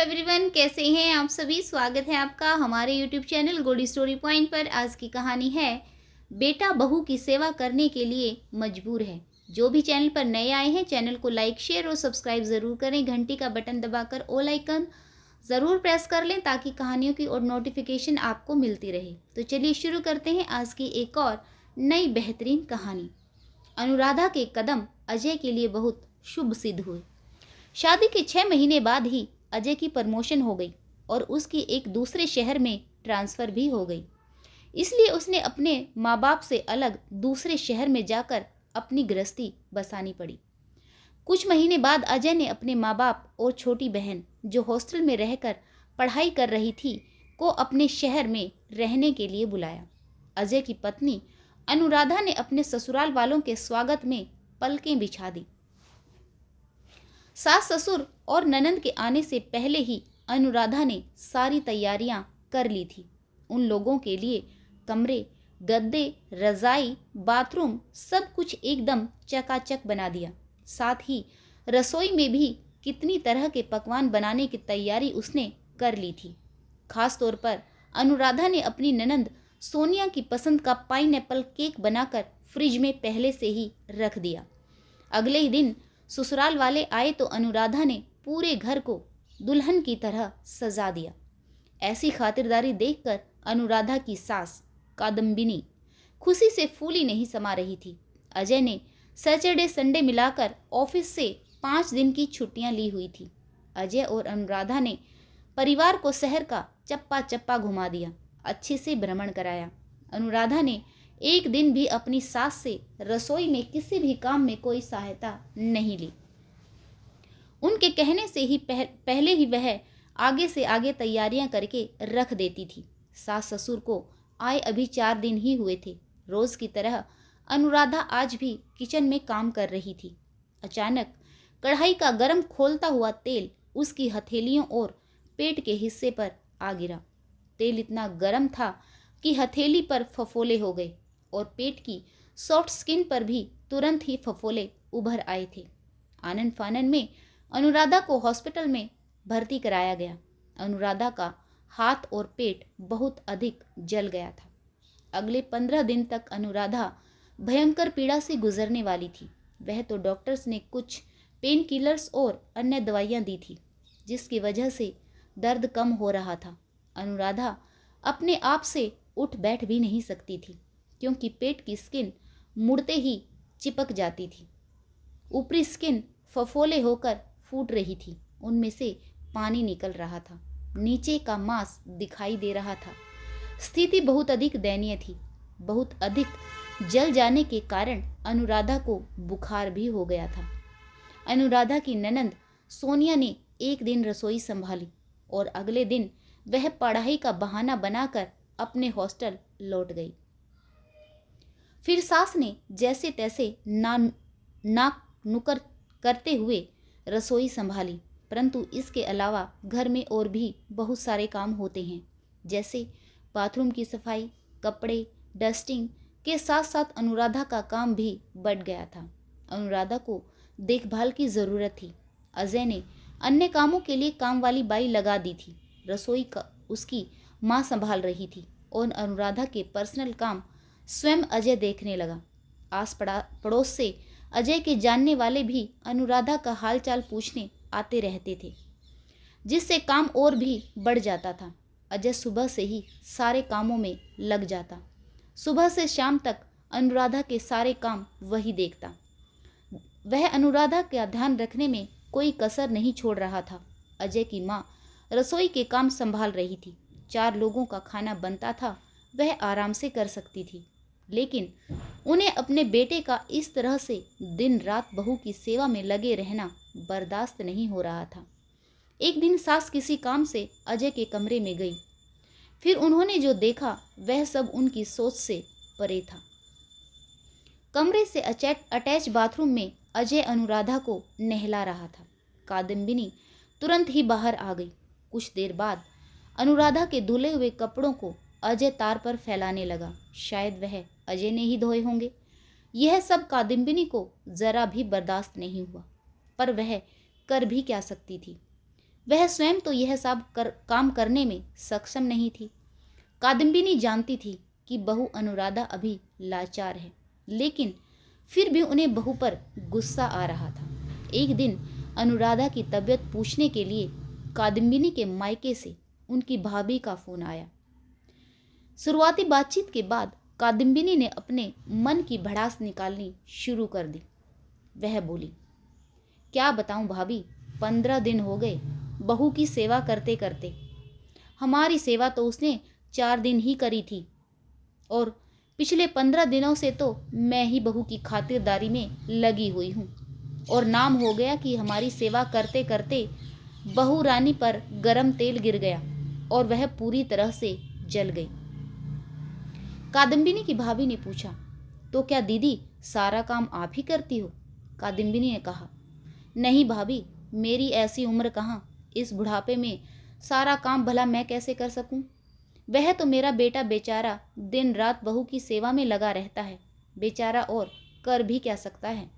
Everyone, कैसे हैं आप सभी। स्वागत है आपका हमारे YouTube channel good story point पर। आज की कहानी है बेटा बहू की सेवा करने के लिए मजबूर है। जो भी चैनल पर नए आए हैं, चैनल को लाइक शेयर और सब्सक्राइब ज़रूर करें। घंटी का बटन दबाकर ऑल आइकन ज़रूर प्रेस कर लें ताकि कहानियों की और नोटिफिकेशन आपको मिलती रहे। तो चलिए शुरू करते हैं आज की एक और नई बेहतरीन कहानी। अनुराधा के कदम अजय के लिए बहुत शुभ सिद्ध हुए। शादी के 6 महीने बाद ही अजय की प्रमोशन हो गई और उसकी एक दूसरे शहर में ट्रांसफ़र भी हो गई। इसलिए उसने अपने माँ बाप से अलग दूसरे शहर में जाकर अपनी गृहस्थी बसानी पड़ी। कुछ महीने बाद अजय ने अपने माँ बाप और छोटी बहन जो हॉस्टल में रहकर पढ़ाई कर रही थी को अपने शहर में रहने के लिए बुलाया। अजय की पत्नी अनुराधा ने अपने ससुराल वालों के स्वागत में पलकें बिछा दी। सास ससुर और ननंद के आने से पहले ही अनुराधा ने सारी तैयारियां कर ली थी। उन लोगों के लिए कमरे, गद्दे, रजाई, बाथरूम सब कुछ एकदम चकाचक बना दिया। साथ ही रसोई में भी कितनी तरह के पकवान बनाने की तैयारी उसने कर ली थी। खास तौर पर अनुराधा ने अपनी ननंद सोनिया की पसंद का पाइनएप्पल केक बनाकर फ्रिज में पहले से ही रख दिया। अगले ही दिन ससुराल वाले आए तो अनुराधा ने पूरे घर को दुल्हन की तरह सजा दिया। ऐसी खातिरदारी देखकर अनुराधा की सास कादम्बिनी खुशी से फूली नहीं समा रही थी। अजय ने सैटरडे संडे मिलाकर ऑफिस से 5 दिन की छुट्टियां ली हुई थी। अजय और अनुराधा ने परिवार को शहर का चप्पा चप्पा घुमा दिया, अच्छे से भ्रमण कराया। अनुराधा ने एक दिन भी अपनी सास से रसोई में किसी भी काम में कोई सहायता नहीं ली। उनके कहने से ही पहले ही वह आगे से आगे तैयारियां करके रख देती थी। सास ससुर को आए अभी 4 दिन ही हुए थे। रोज की तरह अनुराधा आज भी किचन में काम कर रही थी। अचानक कढ़ाई का गर्म खोलता हुआ तेल उसकी हथेलियों और पेट के हिस्से पर आ गिरा। तेल इतना गर्म था कि हथेली पर फफोले हो गए और पेट की सॉफ्ट स्किन पर भी तुरंत ही फफोले उभर आए थे। आनन फानन में अनुराधा को हॉस्पिटल में भर्ती कराया गया। अनुराधा का हाथ और पेट बहुत अधिक जल गया था। अगले 15 दिन तक अनुराधा भयंकर पीड़ा से गुजरने वाली थी। वह तो डॉक्टर्स ने कुछ पेन किलर्स और अन्य दवाइयाँ दी थी जिसकी वजह से दर्द कम हो रहा था। अनुराधा अपने आप से उठ बैठ भी नहीं सकती थी क्योंकि पेट की स्किन मुड़ते ही चिपक जाती थी। ऊपरी स्किन फफोले होकर फूट रही थी, उनमें से पानी निकल रहा था। नीचे का मांस दिखाई दे रहा था। स्थिति बहुत अधिक दयनीय थी। बहुत अधिक जल जाने के कारण अनुराधा को बुखार भी हो गया था। अनुराधा की ननंद सोनिया ने एक दिन रसोई संभाली और अगले दिन वह पढ़ाई का बहाना बनाकर अपने हॉस्टल लौट गई। फिर सास ने जैसे तैसे नाक नुकर करते हुए रसोई संभाली, परंतु इसके अलावा घर में और भी बहुत सारे काम होते हैं, जैसे बाथरूम की सफाई, कपड़े, डस्टिंग के साथ साथ अनुराधा का काम भी बढ़ गया था। अनुराधा को देखभाल की ज़रूरत थी। अजय ने अन्य कामों के लिए काम वाली बाई लगा दी थी। रसोई का उसकी माँ संभाल रही थी और अनुराधा के पर्सनल काम स्वयं अजय देखने लगा। आस पड़ोस से अजय के जानने वाले भी अनुराधा का हालचाल पूछने आते रहते थे, जिससे काम और भी बढ़ जाता था। अजय सुबह से ही सारे कामों में लग जाता। सुबह से शाम तक अनुराधा के सारे काम वही देखता। वह अनुराधा का ध्यान रखने में कोई कसर नहीं छोड़ रहा था। अजय की माँ रसोई के काम संभाल रही थी। 4 लोगों का खाना बनता था, वह आराम से कर सकती थी, लेकिन उन्हें अपने बेटे का इस तरह से दिन रात बहू की सेवा में लगे रहना बर्दाश्त नहीं हो रहा था। एक दिन सास किसी काम से अजय के कमरे में गई। फिर उन्होंने जो देखा वह सब उनकी सोच से परे था। कमरे से अटैच बाथरूम में अजय अनुराधा को नहला रहा था। कादम्बिनी तुरंत ही बाहर आ गई। कुछ देर बाद अनुराधा के धुले हुए कपड़ों को अजय तार पर फैलाने लगा। शायद वह अजय ने ही धोए होंगे। यह सब कादम्बिनी को जरा भी बर्दाश्त नहीं हुआ, पर वह कर भी क्या सकती थी। वह स्वयं तो यह सब काम करने में सक्षम नहीं थी। कादम्बिनी जानती थी कि बहू अनुराधा अभी लाचार है, लेकिन फिर भी उन्हें बहू पर गुस्सा आ रहा था। एक दिन अनुराधा की तबीयत पूछने के लिए कादम्बिनी के मायके से उनकी भाभी का फोन आया। शुरुआती बातचीत के बाद कादम्बिनी ने अपने मन की भड़ास निकालनी शुरू कर दी। वह बोली, क्या बताऊं भाभी, 15 दिन हो गए बहू की सेवा करते करते। हमारी सेवा तो उसने 4 दिन ही करी थी, और पिछले 15 दिनों से तो मैं ही बहू की खातिरदारी में लगी हुई हूँ, और नाम हो गया कि हमारी सेवा करते करते बहू रानी पर गरम तेल गिर गया और वह पूरी तरह से जल गई। कादम्बिनी की भाभी ने पूछा, तो क्या दीदी सारा काम आप ही करती हो? कादम्बिनी ने कहा, नहीं भाभी, मेरी ऐसी उम्र कहाँ, इस बुढ़ापे में सारा काम भला मैं कैसे कर सकूं? वह तो मेरा बेटा बेचारा दिन रात बहू की सेवा में लगा रहता है, बेचारा और कर भी क्या सकता है,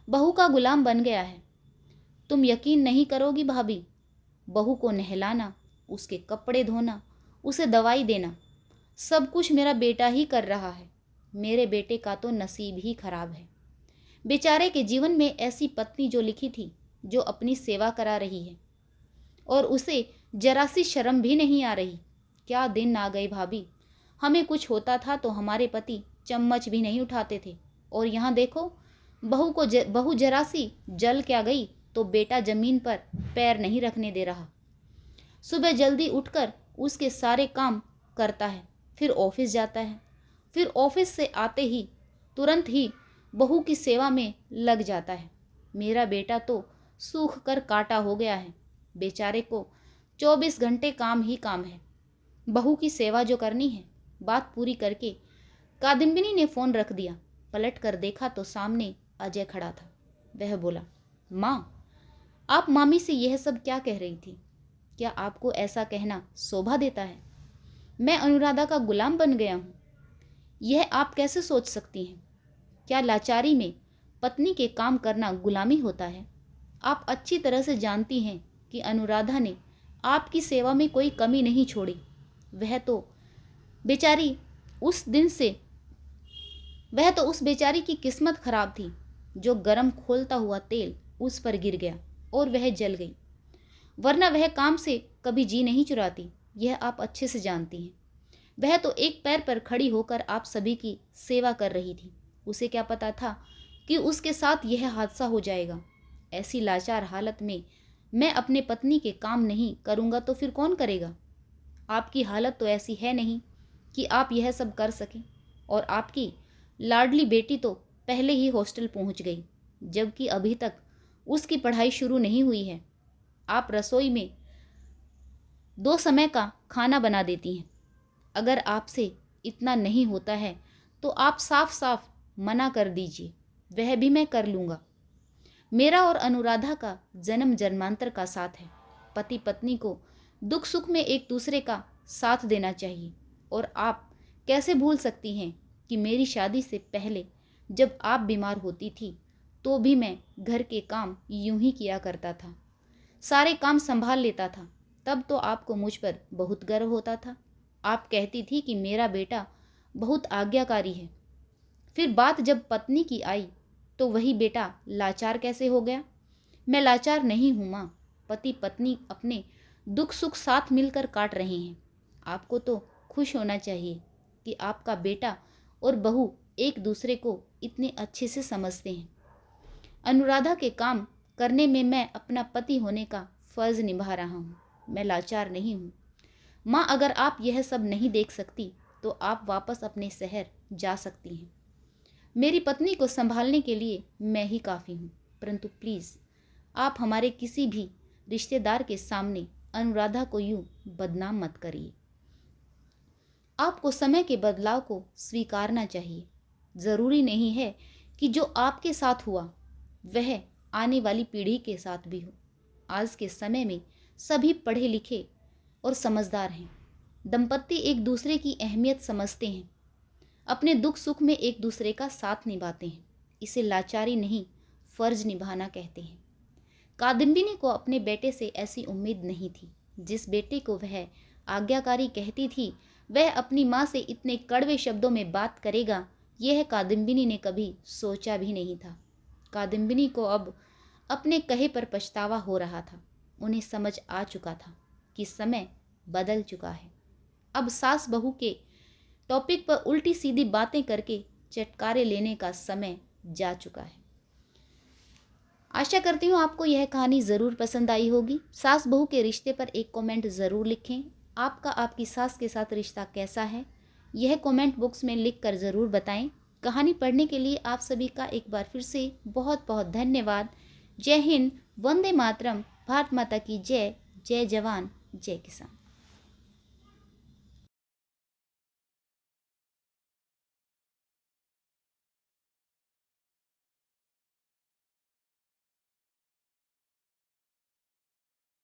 बहू का गुलाम बन गया है। तुम यकीन नहीं करोगी भाभी, बहू को नहलाना, उसके कपड़े धोना, उसे दवाई देना, सब कुछ मेरा बेटा ही कर रहा है। मेरे बेटे का तो नसीब ही खराब है। बेचारे के जीवन में ऐसी पत्नी जो लिखी थी, जो अपनी सेवा करा रही है, और उसे जरा सी शर्म भी नहीं आ रही। क्या दिन आ गए भाभी, हमें कुछ होता था तो हमारे पति चम्मच भी नहीं उठाते थे, और यहाँ देखो बहू जरा सी जल क्या गई तो बेटा जमीन पर पैर नहीं रखने दे रहा। सुबह जल्दी उठकर उसके सारे काम करता है, फिर ऑफिस जाता है, फिर ऑफिस से आते ही तुरंत ही बहू की सेवा में लग जाता है। मेरा बेटा तो सूख कर काटा हो गया है, बेचारे को 24 घंटे काम ही काम है, बहू की सेवा जो करनी है। बात पूरी करके कादम्बिनी ने फोन रख दिया। पलट कर देखा तो सामने अजय खड़ा था। वह बोला, माँ, आप मामी से यह सब क्या कह रही थी? क्या आपको ऐसा कहना शोभा देता है? मैं अनुराधा का गुलाम बन गया हूँ, यह आप कैसे सोच सकती हैं? क्या लाचारी में पत्नी के काम करना गुलामी होता है? आप अच्छी तरह से जानती हैं कि अनुराधा ने आपकी सेवा में कोई कमी नहीं छोड़ी। वह तो उस बेचारी की किस्मत खराब थी, जो गरम खोलता हुआ तेल उस पर गिर गया और वह जल गई, वरना वह काम से कभी जी नहीं चुराती। यह आप अच्छे से जानती हैं। वह तो एक पैर पर खड़ी होकर आप सभी की सेवा कर रही थी। उसे क्या पता था कि उसके साथ यह हादसा हो जाएगा। ऐसी लाचार हालत में मैं अपने पत्नी के काम नहीं करूँगा तो फिर कौन करेगा? आपकी हालत तो ऐसी है नहीं कि आप यह सब कर सकें, और आपकी लाडली बेटी तो पहले ही हॉस्टल पहुंच गई, जबकि अभी तक उसकी पढ़ाई शुरू नहीं हुई है। आप रसोई में 2 समय का खाना बना देती हैं। अगर आपसे इतना नहीं होता है तो आप साफ साफ मना कर दीजिए, वह भी मैं कर लूँगा। मेरा और अनुराधा का जन्म जन्मांतर का साथ है। पति पत्नी को दुख सुख में एक दूसरे का साथ देना चाहिए। और आप कैसे भूल सकती हैं कि मेरी शादी से पहले जब आप बीमार होती थी तो भी मैं घर के काम यूं ही किया करता था, सारे काम संभाल लेता था। तब तो आपको मुझ पर बहुत गर्व होता था। आप कहती थी कि मेरा बेटा बहुत आज्ञाकारी है। फिर बात जब पत्नी की आई तो वही बेटा लाचार कैसे हो गया? मैं लाचार नहीं हूँ माँ। पति पत्नी अपने दुख सुख साथ मिलकर काट रहे हैं। आपको तो खुश होना चाहिए कि आपका बेटा और बहू एक दूसरे को इतने अच्छे से समझते हैं। अनुराधा के काम करने में मैं अपना पति होने का फर्ज निभा रहा हूँ। मैं लाचार नहीं हूँ माँ। अगर आप यह सब नहीं देख सकती तो आप वापस अपने शहर जा सकती हैं। मेरी पत्नी को संभालने के लिए मैं ही काफ़ी हूँ। परंतु प्लीज़ आप हमारे किसी भी रिश्तेदार के सामने अनुराधा को यूँ बदनाम मत करिए। आपको समय के बदलाव को स्वीकारना चाहिए। ज़रूरी नहीं है कि जो आपके साथ हुआ वह आने वाली पीढ़ी के साथ भी हो। आज के समय में सभी पढ़े लिखे और समझदार हैं। दंपत्ति एक दूसरे की अहमियत समझते हैं, अपने दुख सुख में एक दूसरे का साथ निभाते हैं। इसे लाचारी नहीं, फर्ज निभाना कहते हैं। कादम्बिनी को अपने बेटे से ऐसी उम्मीद नहीं थी। जिस बेटे को वह आज्ञाकारी कहती थी, वह अपनी माँ से इतने कड़वे शब्दों में बात करेगा, यह कादम्बिनी ने कभी सोचा भी नहीं था। कादम्बिनी को अब अपने कहे पर पछतावा हो रहा था। उन्हें समझ आ चुका था कि समय बदल चुका है। अब सास बहू के टॉपिक पर उल्टी सीधी बातें करके चटकारे लेने का समय जा चुका है। आशा करती हूँ आपको यह कहानी ज़रूर पसंद आई होगी। सास बहू के रिश्ते पर एक कमेंट ज़रूर लिखें। आपका आपकी सास के साथ रिश्ता कैसा है, यह कमेंट बॉक्स में लिख कर ज़रूर बताएं। कहानी पढ़ने के लिए आप सभी का एक बार फिर से बहुत बहुत धन्यवाद। जय हिंद, वंदे मातरम, भारत माता की जय। जय जवान जय किसान।